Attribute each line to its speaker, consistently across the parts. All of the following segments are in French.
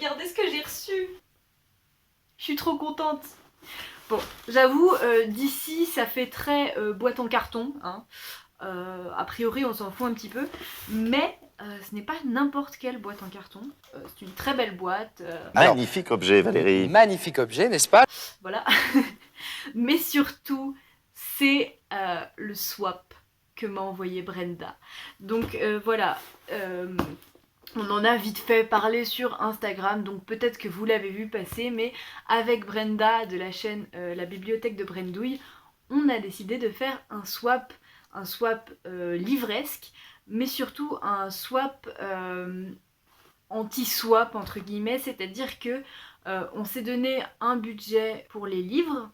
Speaker 1: regardez ce que j'ai reçu. Je suis trop contente. Bon, j'avoue, d'ici ça fait très boîte en carton, hein. A priori on s'en fout un petit peu, mais ce n'est pas n'importe quelle boîte en carton, c'est une très belle boîte.
Speaker 2: Magnifique objet, Valérie.
Speaker 3: Magnifique objet, n'est-ce pas?
Speaker 1: Voilà. Mais surtout, c'est le swap que m'a envoyé Brenda. Donc voilà, on en a vite fait parler sur Instagram, donc peut-être que vous l'avez vu passer, mais avec Brenda de la chaîne La Bibliothèque de Brendouille, on a décidé de faire un swap livresque, mais surtout un swap anti-swap entre guillemets, c'est-à-dire que on s'est donné un budget pour les livres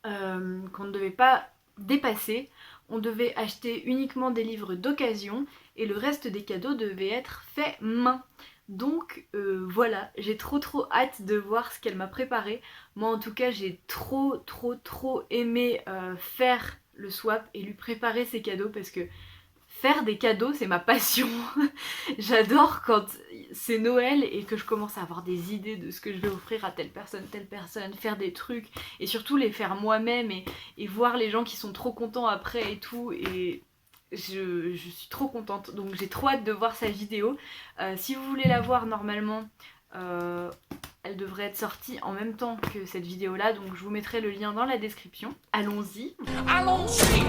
Speaker 1: qu'on ne devait pas dépasser. On devait acheter uniquement des livres d'occasion et le reste des cadeaux devait être fait main. Donc voilà, j'ai trop hâte de voir ce qu'elle m'a préparé. Moi en tout cas j'ai trop aimé faire le swap et lui préparer ses cadeaux parce que faire des cadeaux c'est ma passion. J'adore quand c'est Noël et que je commence à avoir des idées de ce que je vais offrir à telle personne, faire des trucs et surtout les faire moi-même et voir les gens qui sont trop contents après et tout, et je suis trop contente, donc j'ai trop hâte de voir sa vidéo. Si vous voulez la voir normalement, elle devrait être sortie en même temps que cette vidéo là, donc je vous mettrai le lien dans la description. Allons-y. Allons-y.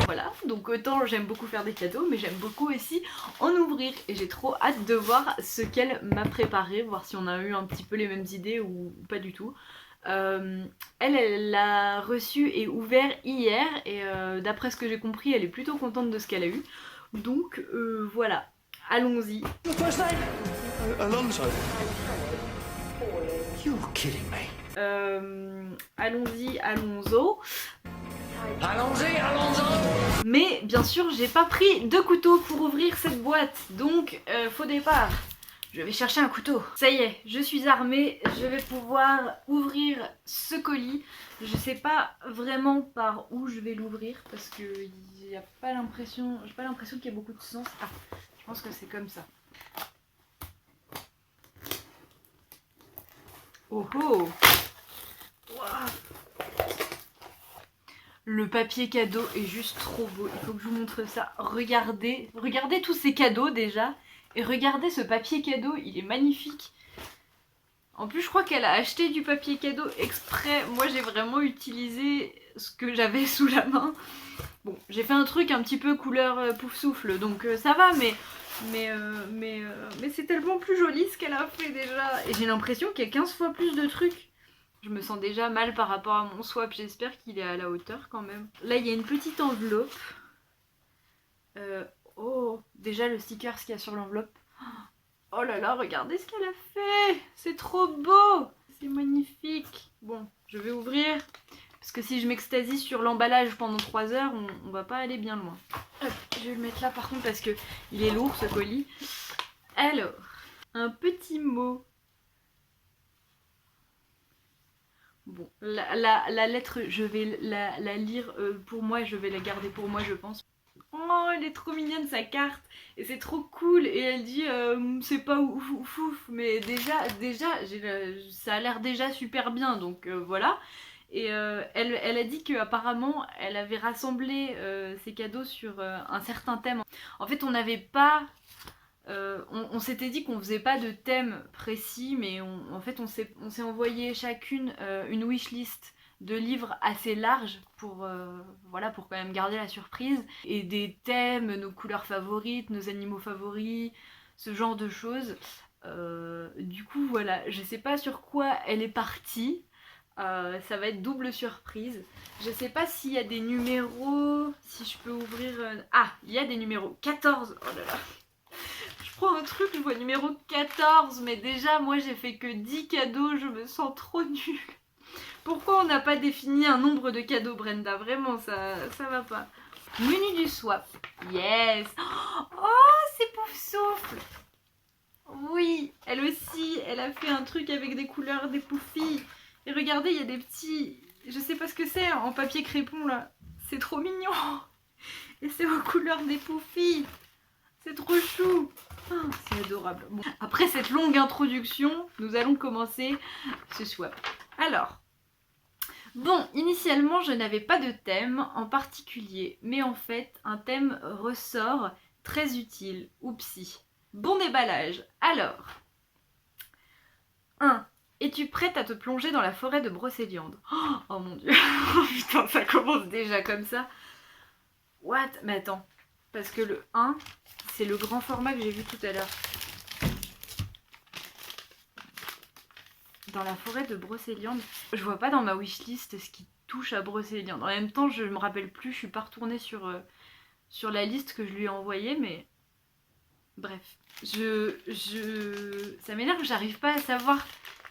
Speaker 1: Voilà, donc autant j'aime beaucoup faire des cadeaux, mais j'aime beaucoup aussi en ouvrir et j'ai trop hâte de voir ce qu'elle m'a préparé, voir si on a eu un petit peu les mêmes idées ou pas du tout. Elle l'a reçu et ouvert hier et d'après ce que j'ai compris elle est plutôt contente de ce qu'elle a eu, donc voilà, allons-y.
Speaker 3: Alonso. You're kidding me.
Speaker 1: Allons-y, allons-y.
Speaker 3: Allons-y, allons-y.
Speaker 1: Mais bien sûr j'ai pas pris de couteau pour ouvrir cette boîte, donc faux départ. Je vais chercher un couteau. Ça y est, je suis armée, je vais pouvoir ouvrir ce colis. Je sais pas vraiment par où je vais l'ouvrir parce que j'ai pas l'impression qu'il y ait beaucoup de sens. Ah, je pense que c'est comme ça. Oh oh! Wow. Le papier cadeau est juste trop beau, il faut que je vous montre ça. Regardez tous ces cadeaux déjà. Et regardez ce papier cadeau, il est magnifique. En plus je crois qu'elle a acheté du papier cadeau exprès. Moi j'ai vraiment utilisé ce que j'avais sous la main. Bon, j'ai fait un truc un petit peu couleur pouf souffle, donc ça va, mais c'est tellement plus joli ce qu'elle a fait déjà. Et j'ai l'impression qu'il y a 15 fois plus de trucs. Je me sens déjà mal par rapport à mon swap, j'espère qu'il est à la hauteur quand même. Là il y a une petite enveloppe. Oh, déjà le sticker qu'il y a sur l'enveloppe. Oh là là, regardez ce qu'elle a fait. C'est trop beau. C'est magnifique. Bon, je vais ouvrir. Parce que si je m'extasie sur l'emballage pendant 3 heures, on va pas aller bien loin. Hop, je vais le mettre là par contre parce que il est lourd ce colis. Alors, un petit mot. Bon, la lettre, je vais la lire pour moi, je vais la garder pour moi je pense. Oh, elle est trop mignonne sa carte et c'est trop cool, et elle dit c'est pas ouf ouf ouf, mais déjà ça a l'air déjà super bien, donc voilà. Et elle a dit qu'apparemment elle avait rassemblé ses cadeaux sur un certain thème. En fait on n'avait pas on s'était dit qu'on faisait pas de thème précis, mais en fait on s'est envoyé chacune une wishlist de livres assez larges pour, voilà, pour quand même garder la surprise, et des thèmes, nos couleurs favorites, nos animaux favoris, ce genre de choses. Du coup voilà, je sais pas sur quoi elle est partie. Ça va être double surprise. Je sais pas s'il y a des numéros, si je peux ouvrir... Ah, il y a des numéros. 14. Oh là là. Je prends un truc, je vois numéro 14, mais déjà moi j'ai fait que 10 cadeaux, je me sens trop nulle. Pourquoi on n'a pas défini un nombre de cadeaux, Brenda? Vraiment, ça va pas. Menu du swap. Yes. Oh, c'est pouf souffle. Oui, elle aussi, elle a fait un truc avec des couleurs, des poufis. Et regardez, il y a des petits... Je sais pas ce que c'est, en papier crépon, là. C'est trop mignon. Et c'est aux couleurs des poufis. C'est trop chou. Oh, c'est adorable. Bon. Après cette longue introduction, nous allons commencer ce swap. Alors, bon, initialement je n'avais pas de thème en particulier, mais en fait un thème ressort très utile. Oupsie. Bon déballage. Alors, 1. Es-tu prête à te plonger dans la forêt de Brocéliande? Oh mon dieu. Putain, ça commence déjà comme ça. What? Mais attends. Parce que le 1, c'est le grand format que j'ai vu tout à l'heure. Dans la forêt de Brocéliande. Je vois pas dans ma wishlist ce qui touche à Brocéliande. En même temps, je me rappelle plus, je suis pas retournée sur la liste que je lui ai envoyée, mais... Bref. Ça m'énerve, j'arrive pas à savoir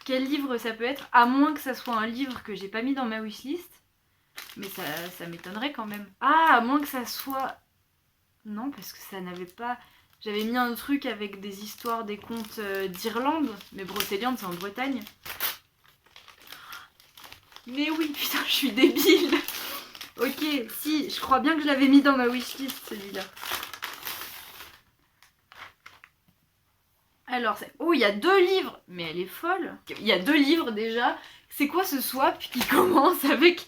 Speaker 1: quel livre ça peut être, à moins que ça soit un livre que j'ai pas mis dans ma wishlist. Mais ça m'étonnerait quand même. Ah, à moins que ça soit... Non, parce que ça n'avait pas... J'avais mis un truc avec des histoires, des contes d'Irlande, mais Brocéliande c'est en Bretagne. Mais oui, putain, je suis débile. Ok, si, je crois bien que je l'avais mis dans ma wishlist celui-là. Alors, oh, il y a 2 livres. Mais elle est folle. Il y a 2 livres déjà. C'est quoi ce swap qui commence avec...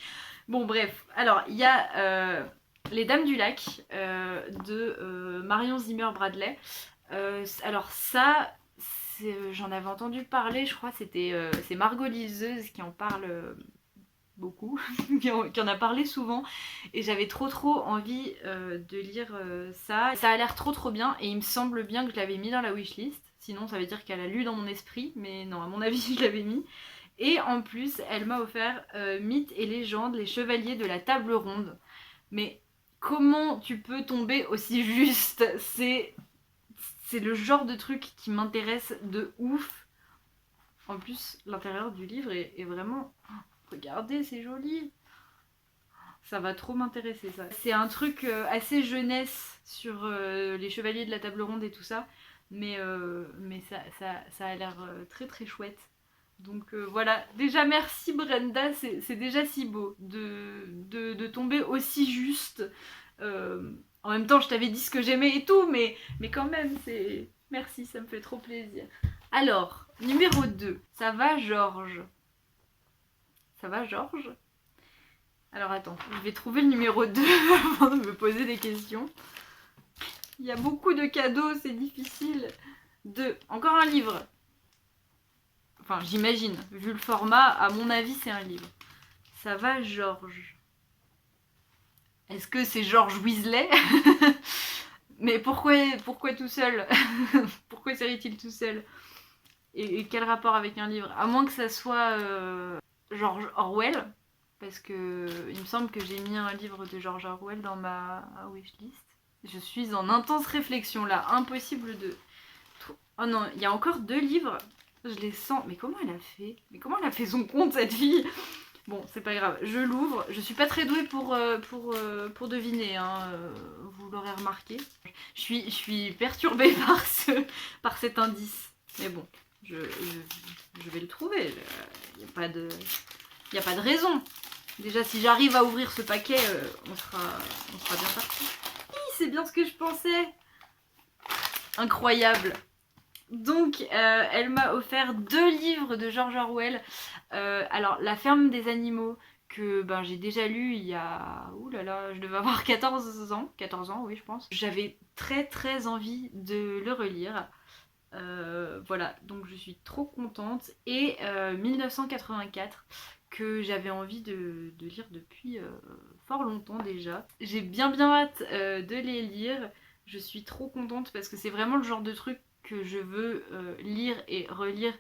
Speaker 1: Bon, bref. Alors, il y a Les Dames du Lac de Marion Zimmer Bradley. Alors ça, j'en avais entendu parler, je crois, c'est Margot Liseuse qui en parle beaucoup, qui en a parlé souvent. Et j'avais trop envie de lire ça. Ça a l'air trop bien et il me semble bien que je l'avais mis dans la wishlist. Sinon ça veut dire qu'elle a lu dans mon esprit, mais non, à mon avis je l'avais mis. Et en plus elle m'a offert Mythes et légendes, les chevaliers de la table ronde. Mais comment tu peux tomber aussi juste? C'est le genre de truc qui m'intéresse de ouf. En plus l'intérieur du livre est vraiment... Regardez, c'est joli. Ça va trop m'intéresser ça. C'est un truc assez jeunesse sur les chevaliers de la table ronde et tout ça. Mais ça a l'air très chouette. Donc voilà, déjà merci Brenda, c'est déjà si beau de tomber aussi juste. En même temps je t'avais dit ce que j'aimais et tout, mais quand même c'est... Merci, ça me fait trop plaisir. Alors, numéro 2, ça va Georges? Ça va Georges? Alors attends, je vais trouver le numéro 2 avant de me poser des questions. Il y a beaucoup de cadeaux, c'est difficile. 2. Encore un livre. Enfin, j'imagine. Vu le format, à mon avis, c'est un livre. Ça va, Georges? Est-ce que c'est George Weasley? Mais pourquoi tout seul? Pourquoi serait-il tout seul? Et quel rapport avec un livre? À moins que ça soit George Orwell. Parce que il me semble que j'ai mis un livre de George Orwell dans ma wishlist. Je suis en intense réflexion là. Impossible de... Oh non, il y a encore 2 livres. Je les sens. Mais comment elle a fait? Mais comment elle a fait son compte cette fille? Bon, c'est pas grave. Je l'ouvre. Je suis pas très douée pour deviner. Hein. Vous l'aurez remarqué. Je suis perturbée par cet indice. Mais bon, je vais le trouver. Il n'y a pas de raison. Déjà, si j'arrive à ouvrir ce paquet, on sera bien parti. C'est bien ce que je pensais. Incroyable. Donc, elle m'a offert 2 livres de George Orwell. Alors, La ferme des animaux, que j'ai déjà lu il y a... Ouh là là, je devais avoir 14 ans. 14 ans, oui, je pense. J'avais très envie de le relire. Voilà, donc je suis trop contente. Et 1984, que j'avais envie de lire depuis fort longtemps déjà. J'ai bien hâte de les lire. Je suis trop contente parce que c'est vraiment le genre de truc que je veux lire et relire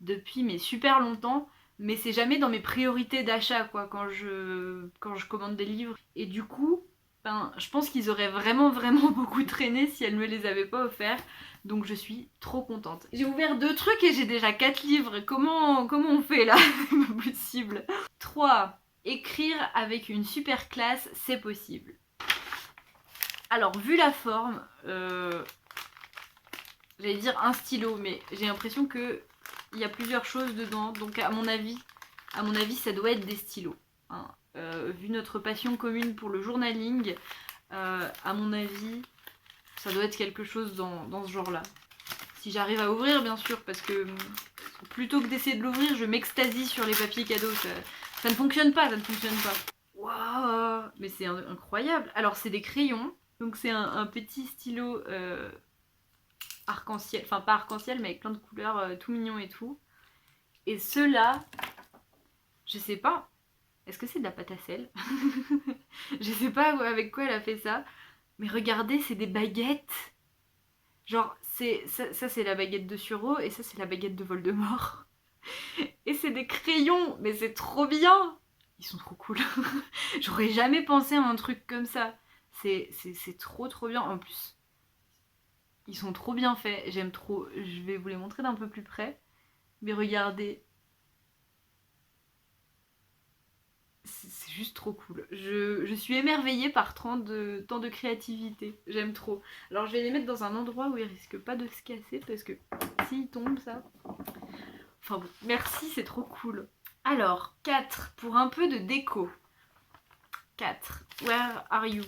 Speaker 1: depuis mais super longtemps. Mais c'est jamais dans mes priorités d'achat quoi, quand je commande des livres. Et du coup, je pense qu'ils auraient vraiment beaucoup traîné si elle me les avait pas offerts. Donc je suis trop contente. J'ai ouvert 2 trucs et j'ai déjà 4 livres. Comment on fait là? C'est pas possible. 3. Écrire avec une super classe, c'est possible. Alors, vu la forme, j'allais dire un stylo, mais j'ai l'impression qu'il y a plusieurs choses dedans. Donc à mon avis, ça doit être des stylos. Hein. Vu notre passion commune pour le journaling, à mon avis... Ça doit être quelque chose dans ce genre-là. Si j'arrive à ouvrir, bien sûr, parce que plutôt que d'essayer de l'ouvrir, je m'extasie sur les papiers cadeaux. Ça ne fonctionne pas, ça ne fonctionne pas. Waouh! Mais c'est incroyable. Alors, c'est des crayons. Donc, c'est un petit stylo arc-en-ciel. Enfin, pas arc-en-ciel, mais avec plein de couleurs, tout mignon et tout. Et ceux-là, je sais pas. Est-ce que c'est de la pâte à sel? Je sais pas avec quoi elle a fait ça. Mais regardez, c'est des baguettes. Genre, ça c'est la baguette de Suro et ça c'est la baguette de Voldemort. Et c'est des crayons, mais c'est trop bien. Ils sont trop cool. J'aurais jamais pensé à un truc comme ça. C'est trop bien. En plus, ils sont trop bien faits. J'aime trop. Je vais vous les montrer d'un peu plus près. Mais regardez. C'est juste trop cool. Je suis émerveillée par tant de créativité. J'aime trop. Alors je vais les mettre dans un endroit où ils risquent pas de se casser parce que s'ils tombent ça... Enfin bon, merci, c'est trop cool. Alors, 4 pour un peu de déco. 4. Where are you?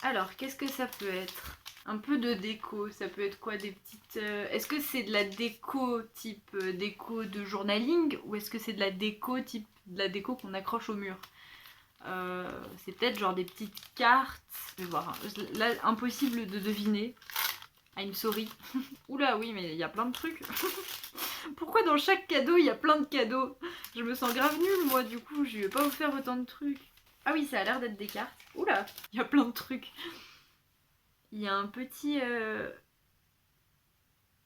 Speaker 1: Alors, qu'est-ce que ça peut être? Un peu de déco, ça peut être quoi? Des petites... Est-ce que c'est de la déco type déco de journaling ou est-ce que c'est de la déco type de la déco qu'on accroche au mur? C'est peut-être genre des petites cartes. Je vais voir. Là, impossible de deviner. I'm sorry. Oula, oui, mais il y a plein de trucs. Pourquoi dans chaque cadeau, il y a plein de cadeaux? Je me sens grave nulle, moi, du coup, je vais pas vous faire autant de trucs. Ah oui, ça a l'air d'être des cartes. Oula, il y a plein de trucs. Il y a un petit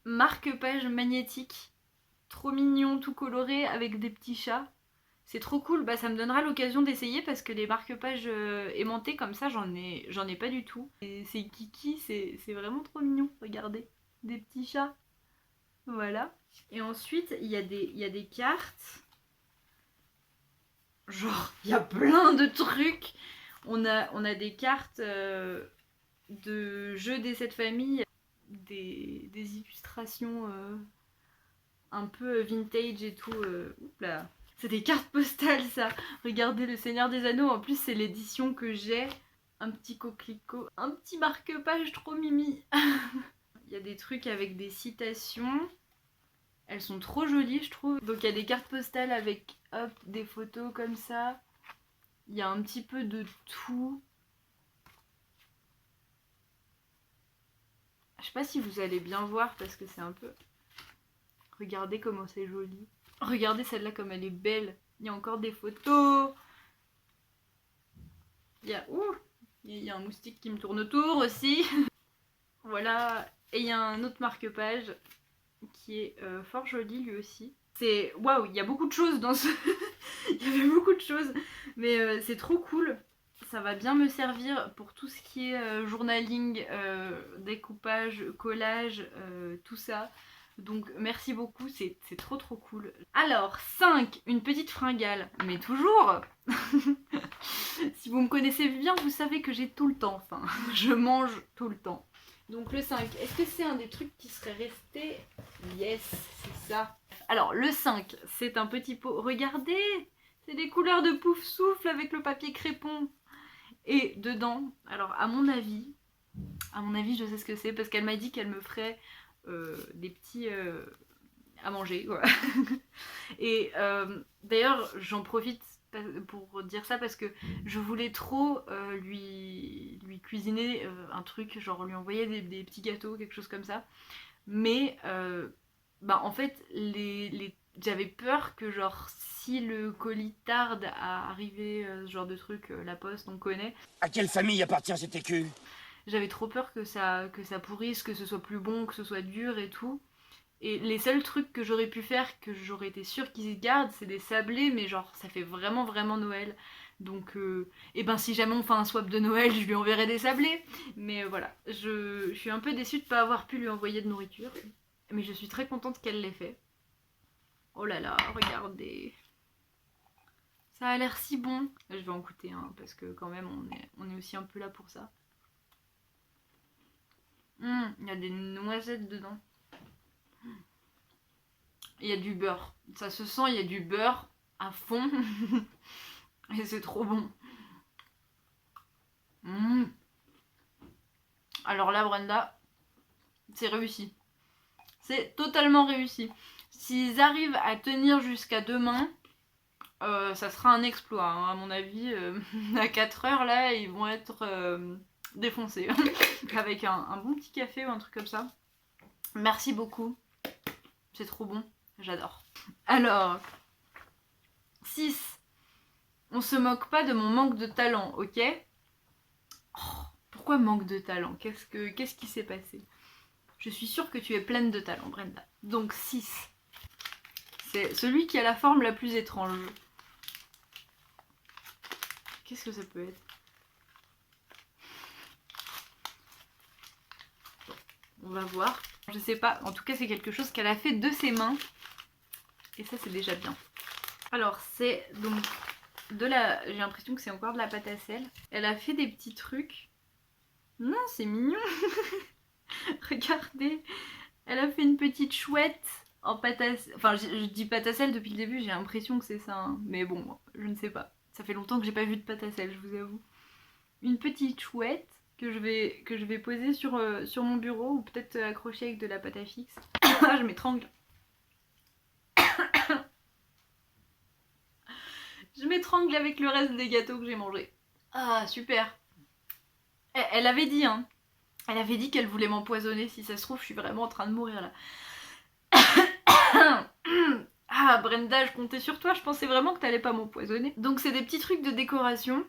Speaker 1: marque-page magnétique. Trop mignon, tout coloré, avec des petits chats. C'est trop cool, bah ça me donnera l'occasion d'essayer parce que les marque-pages aimantés comme ça, j'en ai pas du tout. Et c'est kiki, c'est vraiment trop mignon, regardez. Des petits chats. Voilà. Et ensuite, il y a des cartes. Genre, il y a plein de trucs. On a des cartes de jeux des 7 familles, des illustrations un peu vintage et tout. Oups là. C'est des cartes postales ça. Regardez le Seigneur des Anneaux, en plus c'est l'édition que j'ai. Un petit coquelicot, un petit marque-page trop mimi. Il y a des trucs avec des citations. Elles sont trop jolies je trouve. Donc il y a des cartes postales avec hop des photos comme ça. Il y a un petit peu de tout. Je sais pas si vous allez bien voir parce que c'est un peu... Regardez comment c'est joli. Regardez celle-là comme elle est belle. Il y a encore des photos. Il y a un moustique qui me tourne autour aussi. Voilà. Et il y a un autre marque-page qui est fort joli lui aussi. C'est... Waouh, il y a beaucoup de choses dans ce... Il y avait beaucoup de choses. Mais c'est trop cool. Ça va bien me servir pour tout ce qui est journaling, découpage, collage, tout ça. Donc merci beaucoup, c'est trop cool. Alors 5, une petite fringale, mais toujours. Si vous me connaissez bien, vous savez que j'ai tout le temps faim. Je mange tout le temps. Donc le 5, est-ce que c'est un des trucs qui serait resté? Yes, c'est ça. Alors le 5, c'est un petit pot. Regardez, c'est des couleurs de pouf souffle avec le papier crépon. Et dedans, alors à mon avis, je sais ce que c'est parce qu'elle m'a dit qu'elle me ferait des petits à manger quoi. Et d'ailleurs j'en profite pour dire ça parce que je voulais trop lui cuisiner un truc, genre lui envoyer des petits gâteaux, quelque chose comme ça. Mais bah en fait j'avais peur que genre si le colis tarde à arriver, ce genre de truc, la poste on connaît.
Speaker 4: À quelle famille appartient cet écu?
Speaker 1: J'avais trop peur que ça pourrisse, que ce soit plus bon, que ce soit dur et tout. Et les seuls trucs que j'aurais pu faire, que j'aurais été sûre qu'ils se gardent, c'est des sablés, mais genre ça fait vraiment Noël. Donc et ben si jamais on fait un swap de Noël, je lui enverrai des sablés. Mais voilà, je suis un peu déçue de pas avoir pu lui envoyer de nourriture. Mais je suis très contente qu'elle l'ait fait. Oh là là, regardez. Ça a l'air si bon. Je vais en goûter un, parce que quand même on est aussi un peu là pour ça. Il y a des noisettes dedans. Il y a du beurre. Ça se sent, il y a du beurre à fond. Et c'est trop bon. Alors là, Brenda, c'est réussi. C'est totalement réussi. S'ils arrivent à tenir jusqu'à demain, ça sera un exploit. Hein. À mon avis, à 4 heures, là, ils vont être défoncés. Avec un bon petit café ou un truc comme ça. Merci beaucoup. C'est trop bon. J'adore. Alors, 6. On se moque pas de mon manque de talent, ok? Oh, pourquoi manque de talent? Qu'est-ce qui s'est passé? Je suis sûre que tu es pleine de talent, Brenda. Donc 6. C'est celui qui a la forme la plus étrange. Qu'est-ce que ça peut être? Bon, on va voir. Je sais pas. En tout cas, c'est quelque chose qu'elle a fait de ses mains. Et ça, c'est déjà bien. Alors, c'est donc de la... J'ai l'impression que c'est encore de la pâte à sel. Elle a fait des petits trucs. Non, c'est mignon. Regardez. Elle a fait une petite chouette en pâte à sel. Enfin, je dis pâte à sel depuis le début, j'ai l'impression que c'est ça. Hein. Mais bon, je ne sais pas. Ça fait longtemps que j'ai pas vu de pâte à sel, je vous avoue. Une petite chouette que je vais poser sur mon bureau ou peut-être accrocher avec de la pâte à fixe. Je m'étrangle. Je m'étrangle avec le reste des gâteaux que j'ai mangés. Ah, super. Elle avait dit, hein. Elle avait dit qu'elle voulait m'empoisonner. Si ça se trouve, je suis vraiment en train de mourir là. Ah, Brenda, je comptais sur toi. Je pensais vraiment que t'allais pas m'empoisonner. Donc, c'est des petits trucs de décoration.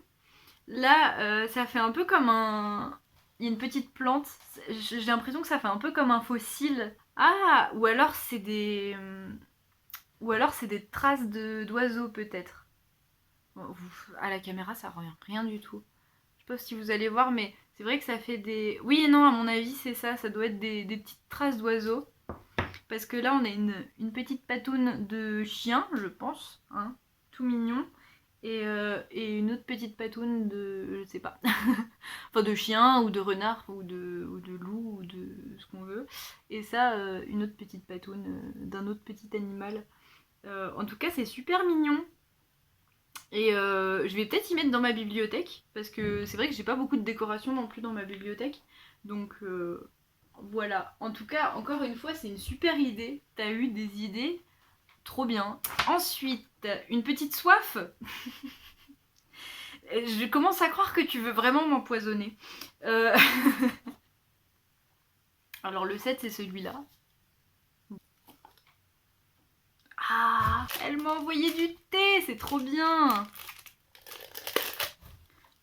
Speaker 1: Là, ça fait un peu comme un... Il y a une petite plante. J'ai l'impression que ça fait un peu comme un fossile. Ah, ou alors c'est des... Ou alors c'est des traces d'oiseaux peut-être. Bon, à la caméra, ça revient rien du tout. Je sais pas si vous allez voir, mais c'est vrai que ça fait des... Oui et non, à mon avis, c'est ça. Ça doit être des petites traces d'oiseaux. Parce que là, on a une petite patoune de chien, je pense. Hein, tout mignon. Et une autre petite patoune de... je sais pas. Enfin, de chien, ou de renard, ou de loup, ou de ce qu'on veut. Et ça, une autre petite patoune d'un autre petit animal. En tout cas, c'est super mignon. Et je vais peut-être y mettre dans ma bibliothèque. Parce que c'est vrai que j'ai pas beaucoup de décoration non plus dans ma bibliothèque. Donc... voilà, en tout cas, encore une fois, c'est une super idée. T'as eu des idées, trop bien. Ensuite, une petite soif. Je commence à croire que tu veux vraiment m'empoisonner. Alors le 7, c'est celui-là. Ah, elle m'a envoyé du thé, c'est trop bien.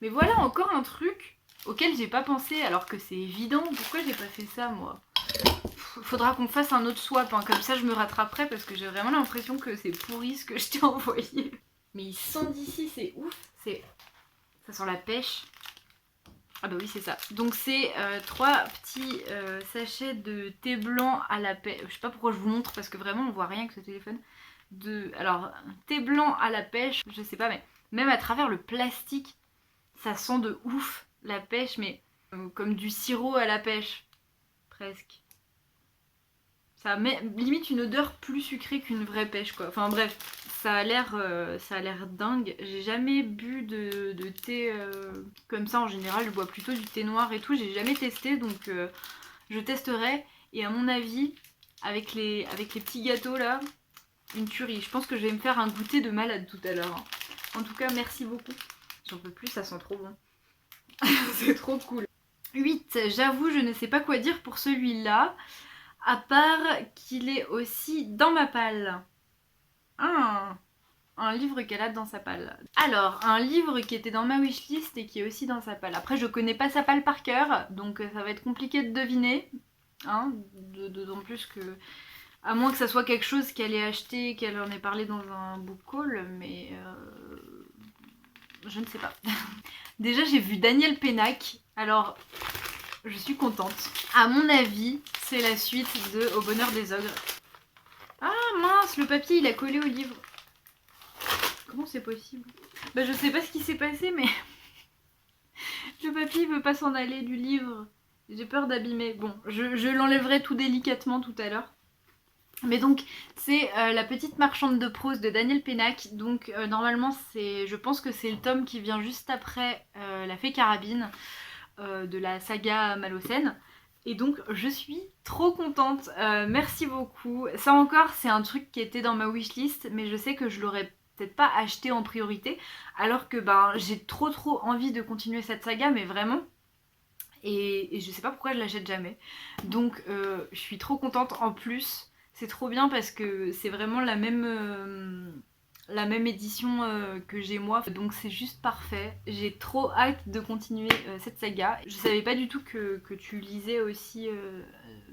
Speaker 1: Mais voilà encore un truc auquel j'ai pas pensé alors que c'est évident. Pourquoi j'ai pas fait ça moi? Faudra qu'on fasse un autre swap, hein. Comme ça je me rattraperai parce que j'ai vraiment l'impression que c'est pourri ce que je t'ai envoyé. Mais ils sont d'ici, c'est ouf. Ça sent la pêche. Ah bah oui c'est ça. Donc c'est 3 petits sachets de thé blanc à la pêche. Je sais pas pourquoi je vous montre parce que vraiment on voit rien avec ce téléphone. Alors thé blanc à la pêche, je sais pas mais même à travers le plastique ça sent de ouf la pêche, mais comme du sirop à la pêche, presque. Ça met limite une odeur plus sucrée qu'une vraie pêche quoi. Enfin bref, ça a l'air dingue. J'ai jamais bu de thé comme ça en général, je bois plutôt du thé noir et tout. J'ai jamais testé donc je testerai. Et à mon avis, avec les petits gâteaux là, une tuerie. Je pense que je vais me faire un goûter de malade tout à l'heure. Hein. En tout cas, merci beaucoup. J'en peux plus, ça sent trop bon. C'est trop cool. 8. J'avoue, je ne sais pas quoi dire pour celui-là. À part qu'il est aussi dans ma palle. Ah, un livre qu'elle a dans sa palle. Alors, un livre qui était dans ma wishlist et qui est aussi dans sa palle. Après, je connais pas sa palle par cœur, donc ça va être compliqué de deviner. Hein, d'autant plus que... À moins que ça soit quelque chose qu'elle ait acheté, qu'elle en ait parlé dans un book haul, mais... je ne sais pas. Déjà, j'ai vu Daniel Pénac, alors je suis contente. À mon avis, c'est la suite de Au bonheur des ogres. Ah mince, le papier il a collé au livre. Comment c'est possible? Bah je sais pas ce qui s'est passé, mais le papier il veut pas s'en aller du livre. J'ai peur d'abîmer. Bon, je l'enlèverai tout délicatement tout à l'heure. Mais donc c'est La petite marchande de prose de Daniel Pénac. Donc normalement je pense que c'est le tome qui vient juste après La fée carabine de la saga Malocène. Et donc je suis trop contente, merci beaucoup. Ça encore c'est un truc qui était dans ma wishlist, mais je sais que je l'aurais peut-être pas acheté en priorité, alors que ben j'ai trop envie de continuer cette saga, mais vraiment. Et je sais pas pourquoi je l'achète jamais. Donc je suis trop contente. En plus c'est trop bien parce que c'est vraiment la même édition que j'ai moi, donc c'est juste parfait. J'ai trop hâte de continuer cette saga. Je savais pas du tout que tu lisais aussi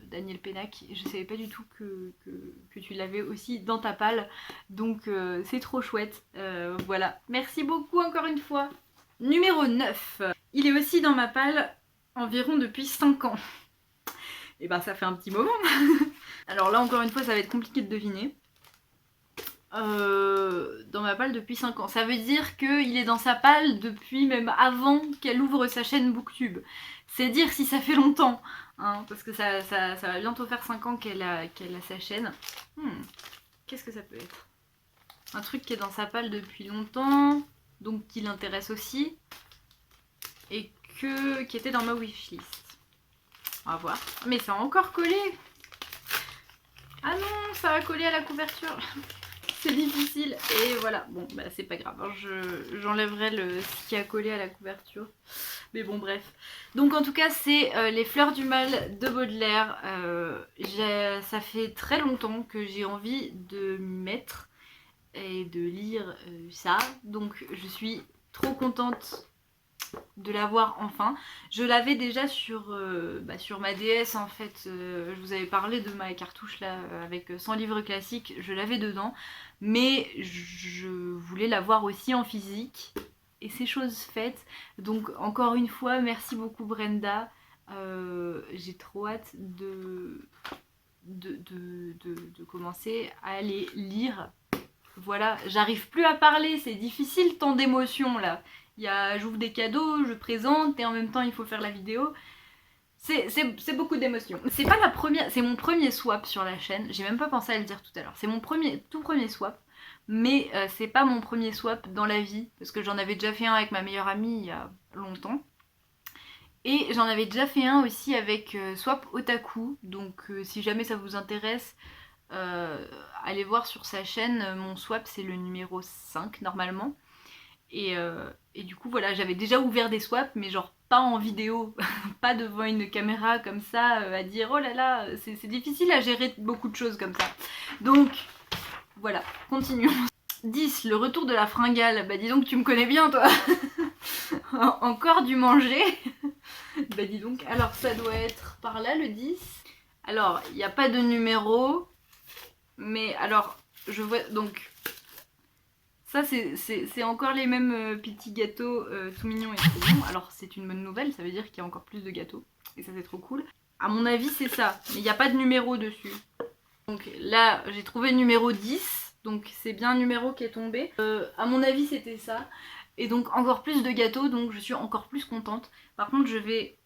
Speaker 1: Daniel Pénac, je savais pas du tout que tu l'avais aussi dans ta palle, donc c'est trop chouette. Voilà, merci beaucoup encore une fois. Numéro 9, il est aussi dans ma palle environ depuis 5 ans. Et ben ça fait un petit moment. Alors là encore une fois ça va être compliqué de deviner. Dans ma palle depuis 5 ans. Ça veut dire qu'il est dans sa palle depuis même avant qu'elle ouvre sa chaîne Booktube. C'est dire si ça fait longtemps, hein, parce que ça va bientôt faire 5 ans qu'elle a sa chaîne. Qu'est-ce que ça peut être? Un truc qui est dans sa palle depuis longtemps, donc qui l'intéresse aussi, et qui était dans ma wishlist. On va voir. Mais ça a encore collé. Ah non, ça a collé à la couverture. C'est difficile et voilà, bon bah c'est pas grave, hein. J'enlèverai ce qui a collé à la couverture, mais bon bref. Donc en tout cas c'est Les Fleurs du Mal de Baudelaire. Ça fait très longtemps que j'ai envie de m'y mettre et de lire ça, donc je suis trop contente de l'avoir enfin. Je l'avais déjà sur ma DS en fait, je vous avais parlé de ma cartouche là avec 100 livres classiques, je l'avais dedans, mais je voulais l'avoir aussi en physique et c'est chose faite. Donc encore une fois merci beaucoup Brenda, j'ai trop hâte de commencer à aller lire. Voilà, j'arrive plus à parler, c'est difficile tant d'émotions là. J'ouvre des cadeaux, je présente et en même temps il faut faire la vidéo. C'est beaucoup d'émotions. C'est pas la première, c'est mon premier swap sur la chaîne. J'ai même pas pensé à le dire tout à l'heure. C'est mon tout premier swap, mais c'est pas mon premier swap dans la vie parce que j'en avais déjà fait un avec ma meilleure amie il y a longtemps. Et j'en avais déjà fait un aussi avec Swap Otaku. Donc si jamais ça vous intéresse, allez voir sur sa chaîne. Mon swap c'est le numéro 5 normalement. Et du coup voilà, j'avais déjà ouvert des swaps mais genre pas en vidéo, pas devant une caméra comme ça à dire oh là là, c'est difficile à gérer beaucoup de choses comme ça. Donc voilà, continuons. 10, le retour de la fringale. Bah dis donc tu me connais bien toi. Encore du manger. Bah dis donc, alors ça doit être par là le 10. Alors il n'y a pas de numéro, mais alors je vois donc... Ça c'est encore les mêmes petits gâteaux tout mignons et trop bons. Alors c'est une bonne nouvelle, ça veut dire qu'il y a encore plus de gâteaux. Et ça c'est trop cool. À mon avis c'est ça, mais il n'y a pas de numéro dessus. Donc là j'ai trouvé le numéro 10, donc c'est bien un numéro qui est tombé. À mon avis c'était ça. Et donc encore plus de gâteaux, donc je suis encore plus contente. Par contre je vais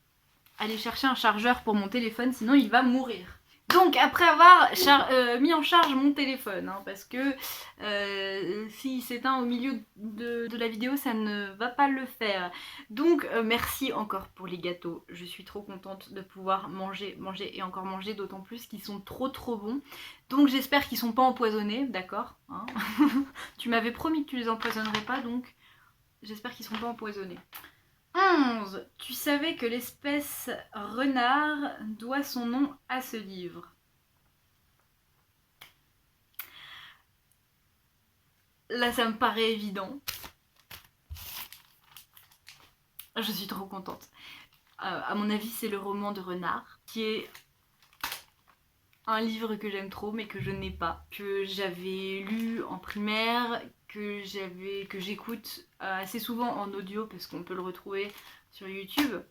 Speaker 1: aller chercher un chargeur pour mon téléphone, sinon il va mourir. Donc après avoir mis en charge mon téléphone, hein, parce que s'il s'éteint au milieu de la vidéo ça ne va pas le faire. Donc merci encore pour les gâteaux, je suis trop contente de pouvoir manger et encore manger, d'autant plus qu'ils sont trop bons. Donc j'espère qu'ils sont pas empoisonnés, d'accord, hein. Tu m'avais promis que tu les empoisonnerais pas, donc j'espère qu'ils sont pas empoisonnés. 11. Tu savais que l'espèce renard doit son nom à ce livre. Là, ça me paraît évident. Je suis trop contente. À mon avis, c'est le roman de Renard, qui est un livre que j'aime trop, mais que je n'ai pas. Que j'avais lu en primaire, que j'écoute assez souvent en audio parce qu'on peut le retrouver sur YouTube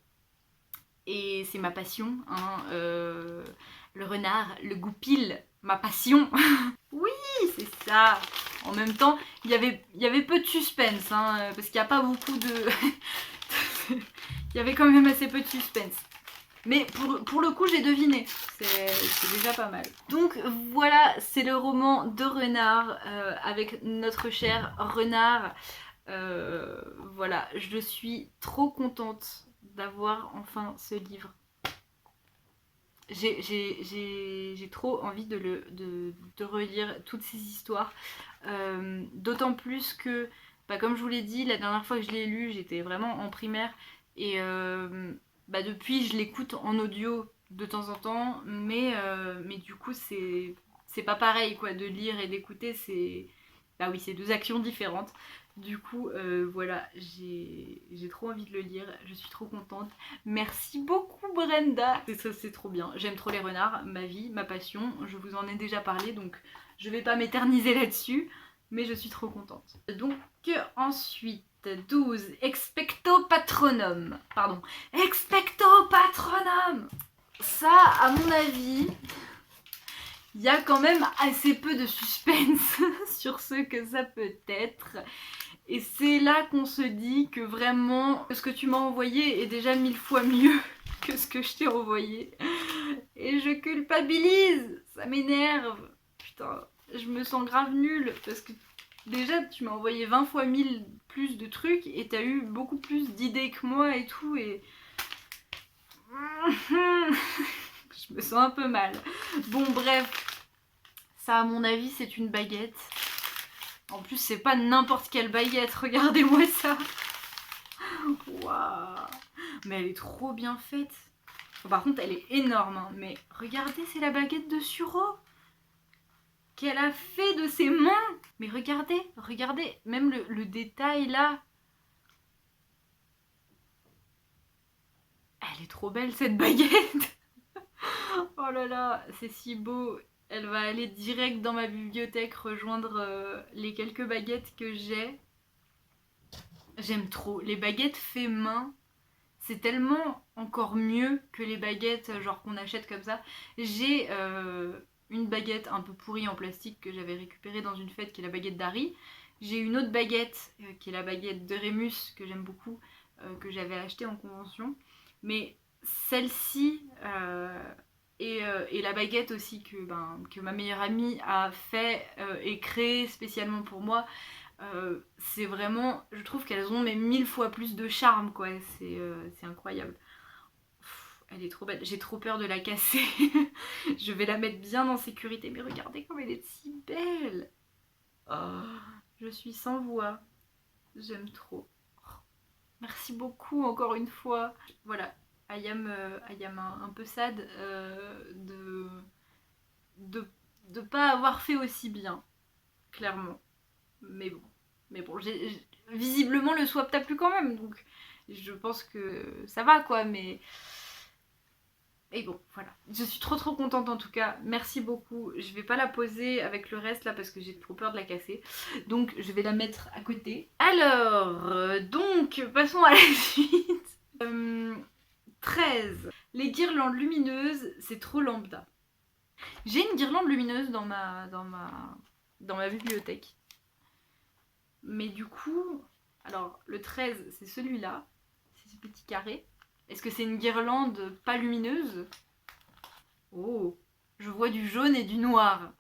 Speaker 1: et c'est ma passion, hein, le renard, le goupil, ma passion. Oui c'est ça. En même temps il y avait peu de suspense, hein, parce qu'il n'y a pas beaucoup de... Il y avait quand même assez peu de suspense. Mais pour le coup j'ai deviné, c'est déjà pas mal. Donc voilà, c'est le roman de Renard avec notre cher Renard. Voilà, je suis trop contente d'avoir enfin ce livre. j'ai trop envie de relire toutes ces histoires. D'autant plus que, comme je vous l'ai dit, la dernière fois que je l'ai lu, j'étais vraiment en primaire. Et depuis, je l'écoute en audio de temps en temps. Mais du coup, c'est pas pareil quoi, de lire et d'écouter. Oui, c'est deux actions différentes. Du coup, voilà, j'ai trop envie de le lire, je suis trop contente. Merci beaucoup Brenda. C'est trop bien, j'aime trop les renards, ma vie, ma passion, je vous en ai déjà parlé, donc je vais pas m'éterniser là-dessus, mais je suis trop contente. Donc ensuite, 12, Expecto Patronum. Pardon, Expecto Patronum. Ça, à mon avis... Il y a quand même assez peu de suspense sur ce que ça peut être. Et c'est là qu'on se dit que vraiment, ce que tu m'as envoyé est déjà 1000 fois mieux que ce que je t'ai envoyé. Et je culpabilise, ça m'énerve. Putain, je me sens grave nulle parce que déjà tu m'as envoyé 20 fois 1000 plus de trucs et t'as eu beaucoup plus d'idées que moi et tout et... Je me sens un peu mal. Bon bref, ça à mon avis c'est une baguette. En plus c'est pas n'importe quelle baguette, regardez-moi ça. Waouh. Mais elle est trop bien faite. Bon, par contre elle est énorme, hein. Mais regardez, c'est la baguette de Suro qu'elle a fait de ses mains. Mais regardez, regardez, même le détail là. Elle est trop belle cette baguette. Oh là là, c'est si beau. Elle va aller direct dans ma bibliothèque rejoindre les quelques baguettes que j'ai. J'aime trop. Les baguettes fait main, c'est tellement encore mieux que les baguettes genre qu'on achète comme ça. J'ai une baguette un peu pourrie en plastique que j'avais récupérée dans une fête qui est la baguette d'Harry. J'ai une autre baguette qui est la baguette de Rémus que j'aime beaucoup, que j'avais achetée en convention. Mais celle-ci et la baguette aussi que ma meilleure amie a fait et créée spécialement pour moi, c'est vraiment, je trouve qu'elles ont mais 1000 fois plus de charme quoi, c'est incroyable. Elle est trop belle, j'ai trop peur de la casser. Je vais la mettre bien en sécurité, mais regardez comme elle est si belle. Oh, je suis sans voix, j'aime trop. Merci beaucoup encore une fois. Voilà, I am un peu sad de pas avoir fait aussi bien, clairement. Mais bon, visiblement le swap t'a plu quand même, donc je pense que ça va quoi, mais... Et bon, voilà. Je suis trop contente en tout cas. Merci beaucoup. Je vais pas la poser avec le reste là parce que j'ai trop peur de la casser. Donc je vais la mettre à côté. Alors, donc, passons à la suite. 13. Les guirlandes lumineuses, c'est trop lambda. J'ai une guirlande lumineuse dans ma bibliothèque. Mais du coup, alors le 13 c'est celui-là. C'est ce petit carré. Est-ce que c'est une guirlande pas lumineuse? Oh, je vois du jaune et du noir.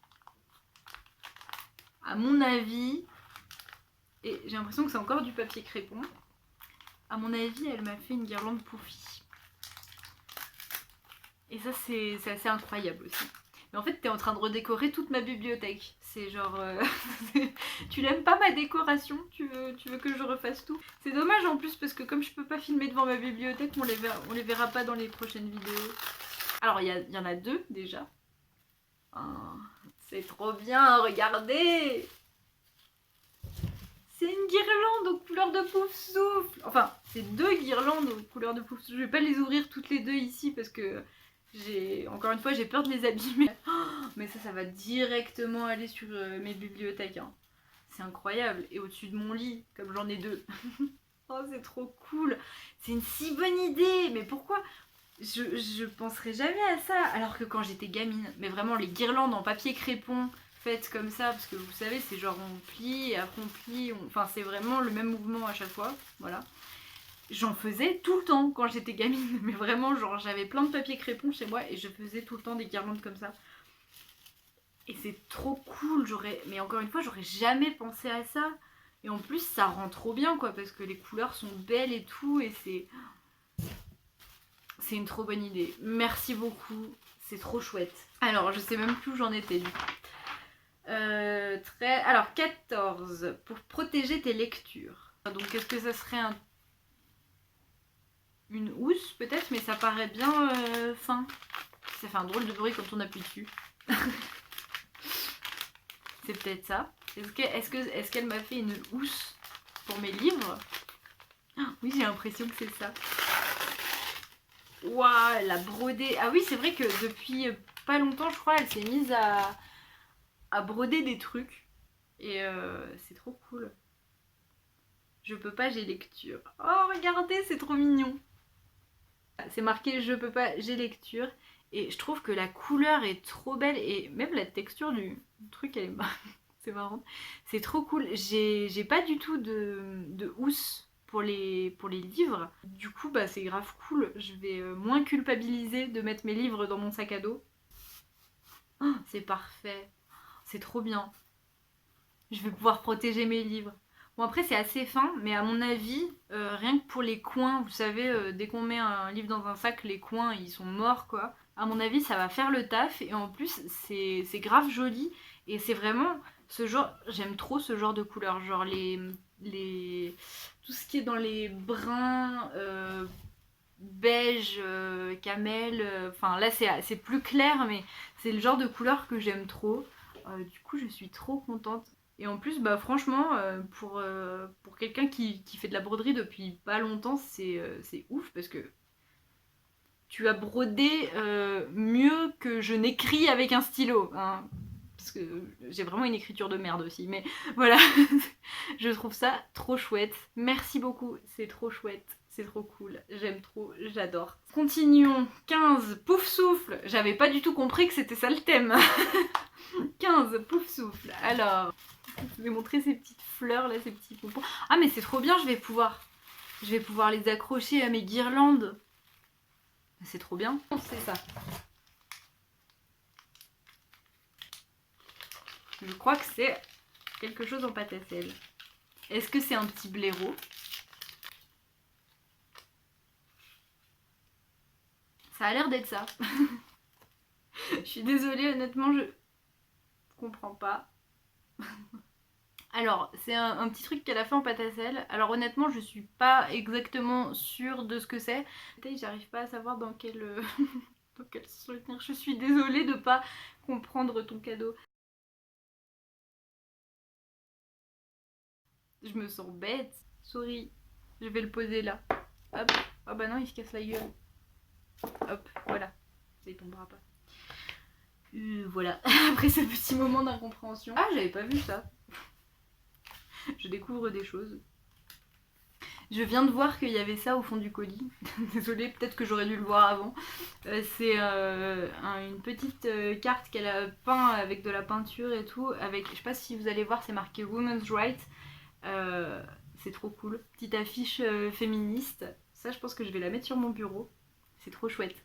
Speaker 1: À mon avis, et j'ai l'impression que c'est encore du papier crépon. À mon avis, elle m'a fait une guirlande pouffi. Et ça, c'est assez incroyable aussi. Mais en fait, t'es en train de redécorer toute ma bibliothèque. C'est genre... tu l'aimes pas ma décoration? Tu veux que je refasse tout? C'est dommage en plus parce que comme je peux pas filmer devant ma bibliothèque, on les verra pas dans les prochaines vidéos. Alors, il y en a deux déjà. Oh, c'est trop bien, regardez! C'est une guirlande aux couleurs de pouf souffle. Enfin, c'est deux guirlandes aux couleurs de pouf souffle. Je vais pas les ouvrir toutes les deux ici parce que... Encore une fois, j'ai peur de les abîmer. Mais ça va directement aller sur mes bibliothèques. Hein. C'est incroyable. Et au-dessus de mon lit, comme j'en ai deux. Oh, c'est trop cool. C'est une si bonne idée. Mais pourquoi je penserais jamais à ça. Alors que quand j'étais gamine, mais vraiment les guirlandes en papier crépon faites comme ça, parce que vous savez, c'est genre on plie et après on plie. Enfin, c'est vraiment le même mouvement à chaque fois. Voilà. J'en faisais tout le temps quand j'étais gamine, mais vraiment genre j'avais plein de papier crépon chez moi et je faisais tout le temps des guirlandes comme ça. Et c'est trop cool, mais encore une fois j'aurais jamais pensé à ça. Et en plus ça rend trop bien quoi, parce que les couleurs sont belles et tout et c'est une trop bonne idée. Merci beaucoup, C'est trop chouette. Alors, je sais même plus où j'en étais du coup. Alors, 14. Pour protéger tes lectures. Donc, est-ce que ça serait une housse peut-être, mais ça paraît bien fin. Ça fait un drôle de bruit quand on appuie dessus. C'est peut-être ça. Est-ce qu'elle m'a fait une housse pour mes livres? Oui, j'ai l'impression que c'est ça. Waouh, elle a brodé. Ah oui, c'est vrai que depuis pas longtemps, je crois, elle s'est mise à broder des trucs. Et c'est trop cool. Je peux pas, j'ai lecture. Oh, regardez, c'est trop mignon. C'est marqué je peux pas, j'ai lecture. Et je trouve que la couleur est trop belle. Et même la texture du truc, elle est c'est marrant. C'est trop cool. J'ai pas du tout de housse pour les livres. Du coup, bah, c'est grave cool. Je vais moins culpabiliser de mettre mes livres dans mon sac à dos. Oh, c'est parfait. C'est trop bien. Je vais pouvoir protéger mes livres. Bon, après c'est assez fin, mais à mon avis, rien que pour les coins, vous savez, dès qu'on met un livre dans un sac, les coins ils sont morts quoi. À mon avis, ça va faire le taf et en plus c'est grave joli et c'est vraiment ce genre, j'aime trop ce genre de couleurs, genre tout ce qui est dans les bruns, beige, camel, enfin là c'est plus clair, mais c'est le genre de couleur que j'aime trop. Du coup, je suis trop contente. Et en plus, bah franchement, pour quelqu'un qui fait de la broderie depuis pas longtemps, c'est ouf parce que tu as brodé mieux que je n'écris avec un stylo. Hein, parce que j'ai vraiment une écriture de merde aussi. Mais voilà, je trouve ça trop chouette. Merci beaucoup, c'est trop chouette. C'est trop cool, j'aime trop, j'adore. Continuons. 15, pouf souffle. J'avais pas du tout compris que c'était ça le thème. 15, pouf souffle. Alors, je vais montrer ces petites fleurs là, ces petits pompons. Ah mais c'est trop bien, je vais pouvoir les accrocher à mes guirlandes. C'est trop bien. C'est ça. Je crois que c'est quelque chose en pâte à sel. Est-ce que c'est un petit blaireau? Ça a l'air d'être ça. Je suis désolée, honnêtement, je comprends pas. Alors, c'est un petit truc qu'elle a fait en pâte à sel. Alors honnêtement, je suis pas exactement sûre de ce que c'est. J'arrive pas à savoir dans quel souvenir. Je suis désolée de pas comprendre ton cadeau. Je me sens bête. Souris. Je vais le poser là. Hop. Oh bah non, il se casse la gueule. Hop, voilà. Ça y tombera pas. Voilà. Après ce petit moment d'incompréhension. Ah, j'avais pas vu ça. Je découvre des choses. Je viens de voir qu'il y avait ça au fond du colis. Désolée, peut-être que j'aurais dû le voir avant. C'est une petite carte qu'elle a peint avec de la peinture et tout. Avec, je sais pas si vous allez voir, c'est marqué Women's Rights. C'est trop cool. Petite affiche féministe. Ça, je pense que je vais la mettre sur mon bureau. C'est trop chouette.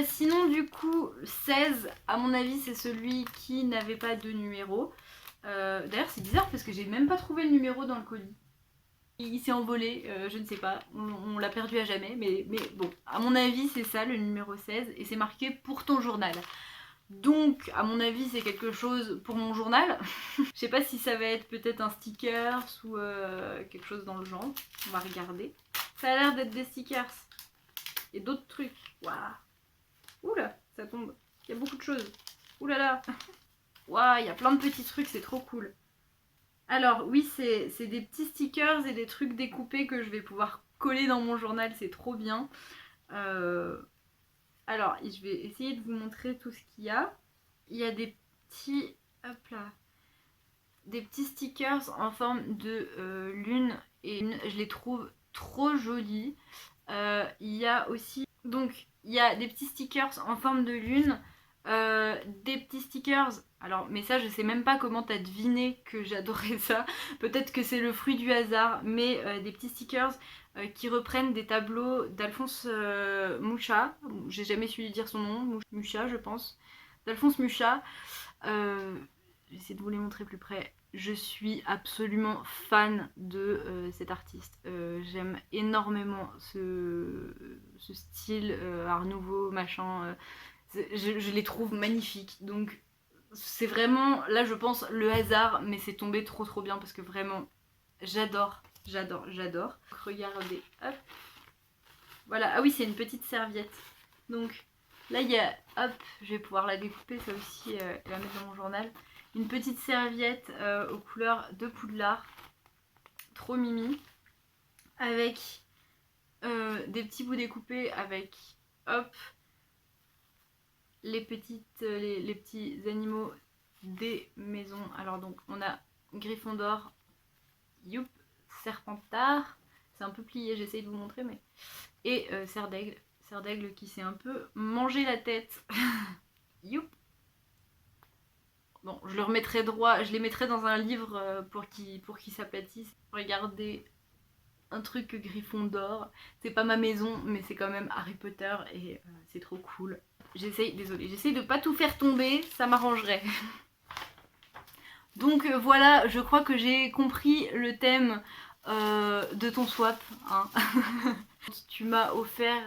Speaker 1: Sinon, du coup, 16, à mon avis, c'est celui qui n'avait pas de numéro. D'ailleurs, c'est bizarre parce que j'ai même pas trouvé le numéro dans le colis. Il s'est envolé, je ne sais pas, on l'a perdu à jamais, mais bon, à mon avis c'est ça le numéro 16 et c'est marqué pour ton journal. Donc à mon avis c'est quelque chose pour mon journal. Je sais pas si ça va être peut-être un sticker ou quelque chose dans le genre, on va regarder. Ça a l'air d'être des stickers et d'autres trucs, waouh. Oula, ça tombe, il y a beaucoup de choses, oulala. Waouh, il y a plein de petits trucs, c'est trop cool. Alors oui, c'est des petits stickers et des trucs découpés que je vais pouvoir coller dans mon journal, c'est trop bien. Alors, je vais essayer de vous montrer tout ce qu'il y a. Il y a des petits, hop là, des petits stickers en forme de lune et une, je les trouve trop jolis. Il y a aussi, donc, il y a des petits stickers en forme de lune. Des petits stickers, alors mais ça je sais même pas comment t'as deviné que j'adorais ça, peut-être que c'est le fruit du hasard, mais des petits stickers qui reprennent des tableaux d'Alphonse Mucha, j'ai jamais su dire son nom, Mucha je pense, d'Alphonse Mucha. J'essaie de vous les montrer plus près. Je suis absolument fan de cet artiste. J'aime énormément ce style Art Nouveau, machin. Je les trouve magnifiques. Donc c'est vraiment, là je pense, le hasard, mais c'est tombé trop bien parce que vraiment, j'adore. Regardez, hop. Voilà, ah oui, c'est une petite serviette. Donc là il y a, hop, je vais pouvoir la découper, ça aussi, et la mettre dans mon journal. Une petite serviette aux couleurs de Poudlard, trop mimi, avec des petits bouts découpés, avec, hop, les petits animaux des maisons. Alors donc on a Gryffondor, youp, Serpentard, c'est un peu plié, j'essaye de vous montrer, mais et Serre d'Aigle qui s'est un peu mangé la tête. Youp. Bon, je le remettrai droit, je les mettrai dans un livre pour qu'ils s'aplatissent. Regardez, un truc Gryffondor, c'est pas ma maison, mais c'est quand même Harry Potter et c'est trop cool. J'essaye de pas tout faire tomber, ça m'arrangerait. Donc voilà, je crois que j'ai compris le thème de ton swap, hein. Tu m'as offert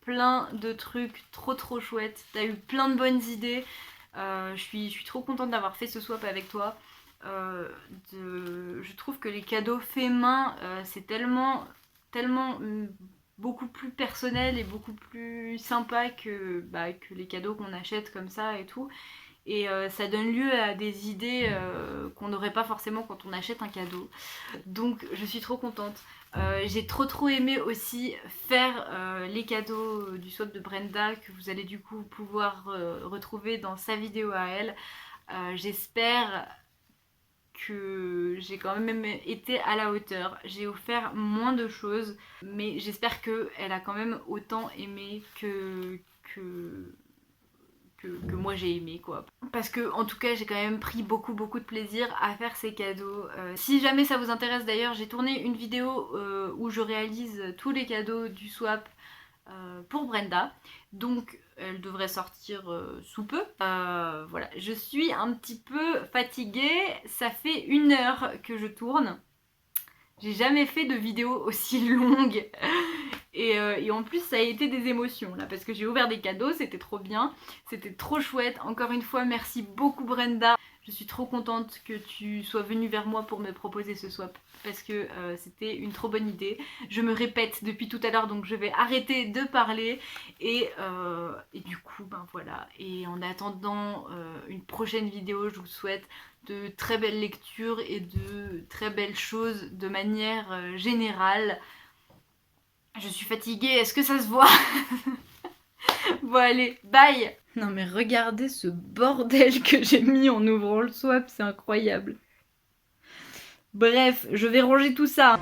Speaker 1: plein de trucs trop chouettes, t'as eu plein de bonnes idées, je suis trop contente d'avoir fait ce swap avec toi. Je trouve que les cadeaux faits main, c'est tellement beaucoup plus personnel et beaucoup plus sympa que les cadeaux qu'on achète comme ça et tout. Et ça donne lieu à des idées qu'on n'aurait pas forcément quand on achète un cadeau. Donc je suis trop contente. J'ai trop aimé aussi faire les cadeaux du swap de Brenda, que vous allez du coup pouvoir retrouver dans sa vidéo à elle. J'espère que j'ai quand même été à la hauteur. J'ai offert moins de choses, mais j'espère qu'elle a quand même autant aimé que moi j'ai aimé, quoi. Parce que en tout cas j'ai quand même pris beaucoup de plaisir à faire ces cadeaux. Si jamais ça vous intéresse d'ailleurs, j'ai tourné une vidéo où je réalise tous les cadeaux du swap pour Brenda, donc elle devrait sortir sous peu. Voilà, je suis un petit peu fatiguée, ça fait 1 heure que je tourne. J'ai jamais fait de vidéo aussi longue. Et en plus ça a été des émotions là, parce que j'ai ouvert des cadeaux, c'était trop bien, c'était trop chouette. Encore une fois, merci beaucoup Brenda. Je suis trop contente que tu sois venue vers moi pour me proposer ce swap, parce que c'était une trop bonne idée. Je me répète depuis tout à l'heure, donc je vais arrêter de parler. Et du coup, ben voilà. Et en attendant une prochaine vidéo, je vous souhaite de très belles lectures et de très belles choses de manière générale. Je suis fatiguée, est-ce que ça se voit? Bon allez, bye. Non mais regardez ce bordel que j'ai mis en ouvrant le swap, c'est incroyable. Bref, je vais ranger tout ça.